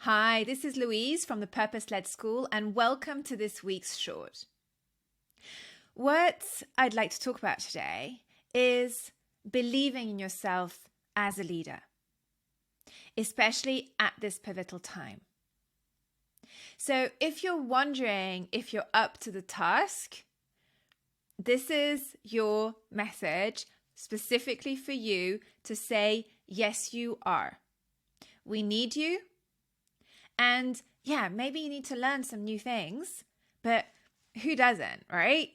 Hi, this is Louise from the Purpose-Led School, and welcome to this week's short. What I'd like to talk about today is believing in yourself as a leader, especially at this pivotal time. So if you're wondering if you're up to the task, this is your message specifically for you to say, yes, you are. We need you. And yeah, maybe you need to learn some new things, but who doesn't, right?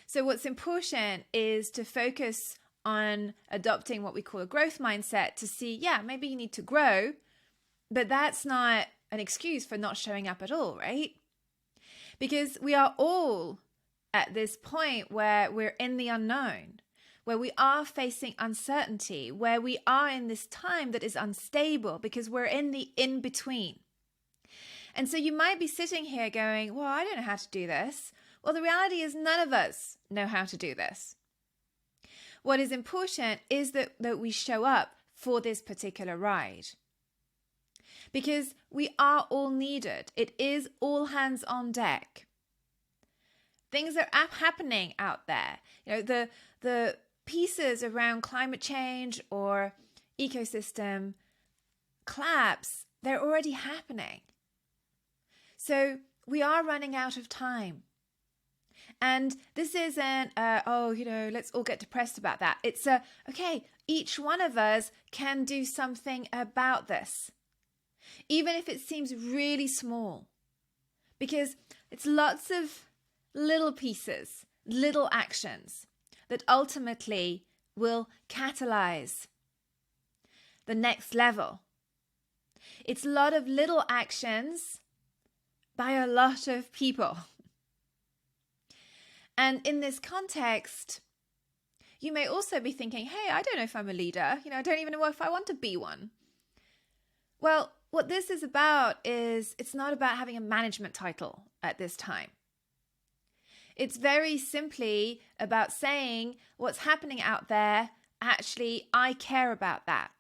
So what's important is to focus on adopting what we call a growth mindset to see, yeah, maybe you need to grow, but that's not an excuse for not showing up at all, right? Because we are all at this point where we're in the unknown, where we are facing uncertainty, where we are in this time that is unstable because we're in the in-between. And so you might be sitting here going, well, I don't know how to do this. Well, the reality is none of us know how to do this. What is important is that we show up for this particular ride. Because we are all needed. It is all hands on deck. Things are happening out there. You know, the pieces around climate change or ecosystem collapse, they're already happening. So we are running out of time. And this isn't, let's all get depressed about that. It's okay, each one of us can do something about this, even if it seems really small, because it's lots of little pieces, little actions that ultimately will catalyze the next level. It's a lot of little actions by a lot of people. And in this context, you may also be thinking, hey, I don't know if I'm a leader. I don't even know if I want to be one. Well, what this is about is it's not about having a management title at this time. It's very simply about saying what's happening out there, actually, I care about that.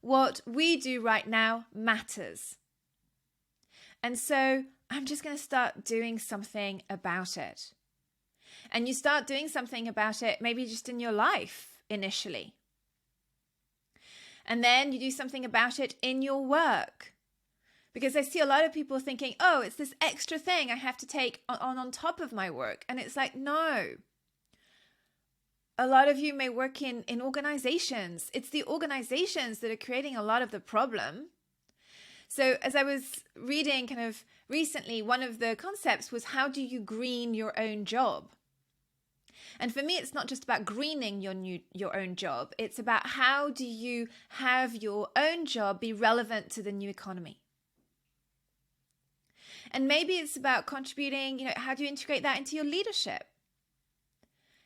What we do right now matters. And so I'm just going to start doing something about it. And you start doing something about it, maybe just in your life initially. And then you do something about it in your work. Because I see a lot of people thinking, oh, it's this extra thing I have to take on top of my work. And it's like, no. A lot of you may work in organizations. It's the organizations that are creating a lot of the problem. So as I was reading kind of recently, one of the concepts was, how do you green your own job? And for me, it's not just about greening your own job. It's about how do you have your own job be relevant to the new economy? And maybe it's about contributing, how do you integrate that into your leadership?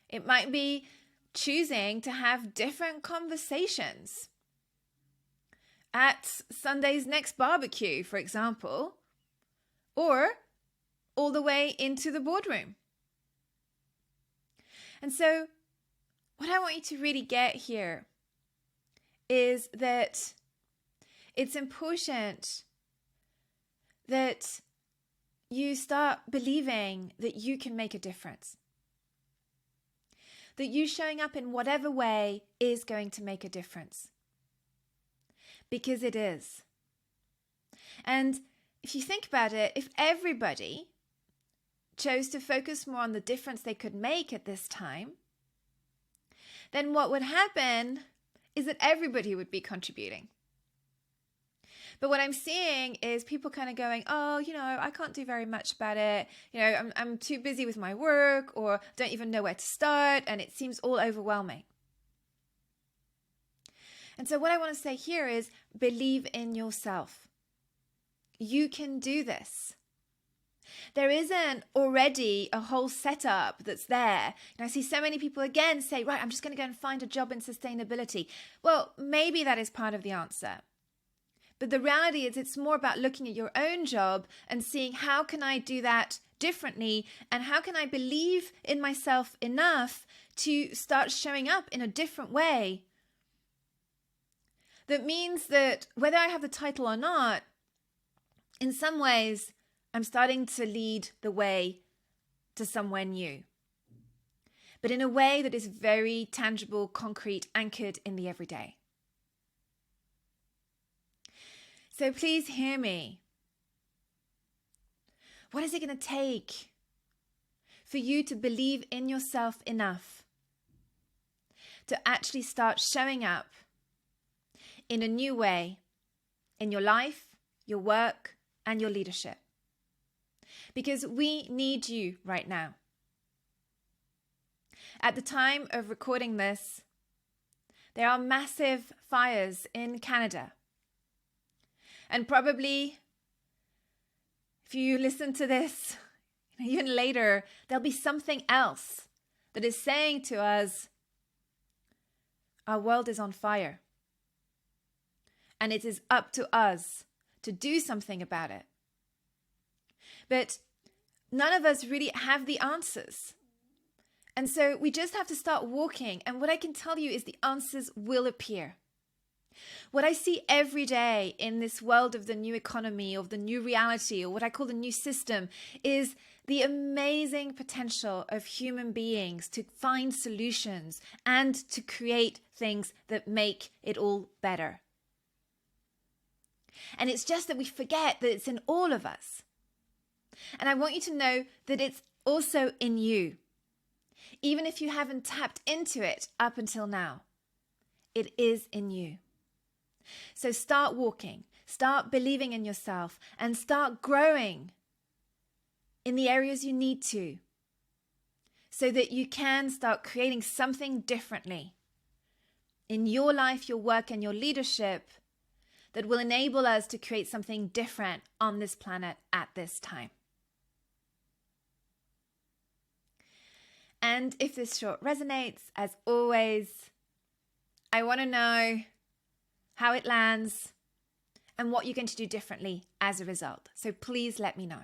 It might be choosing to have different conversations at Sunday's next barbecue, for example, or all the way into the boardroom. And so what I want you to really get here is that it's important that you start believing that you can make a difference. That you showing up in whatever way is going to make a difference. Because it is. And if you think about it, if everybody chose to focus more on the difference they could make at this time, then what would happen is that everybody would be contributing. But what I'm seeing is people kind of going, oh, I can't do very much about it. I'm too busy with my work, or don't even know where to start, and it seems all overwhelming. And so what I want to say here is believe in yourself. You can do this. There isn't already a whole setup that's there. And I see so many people again say, right, I'm just going to go and find a job in sustainability. Well, maybe that is part of the answer. But the reality is it's more about looking at your own job and seeing how can I do that differently, and how can I believe in myself enough to start showing up in a different way That means that whether I have the title or not, in some ways, I'm starting to lead the way to somewhere new, but in a way that is very tangible, concrete, anchored in the everyday. So please hear me. What is it going to take for you to believe in yourself enough to actually start showing up in a new way in your life, your work, and your leadership? Because we need you right now. At the time of recording this, there are massive fires in Canada. And probably, if you listen to this even later, there'll be something else that is saying to us, our world is on fire. And it is up to us to do something about it. But none of us really have the answers. And so we just have to start walking. And what I can tell you is the answers will appear. What I see every day in this world of the new economy, of the new reality, or what I call the new system, is the amazing potential of human beings to find solutions and to create things that make it all better. And it's just that we forget that it's in all of us. And I want you to know that it's also in you. Even if you haven't tapped into it up until now, it is in you. So start walking, start believing in yourself, and start growing in the areas you need to, so that you can start creating something differently in your life, your work, and your leadership that will enable us to create something different on this planet at this time. And if this short resonates, as always, I want to know how it lands and what you're going to do differently as a result. So please let me know.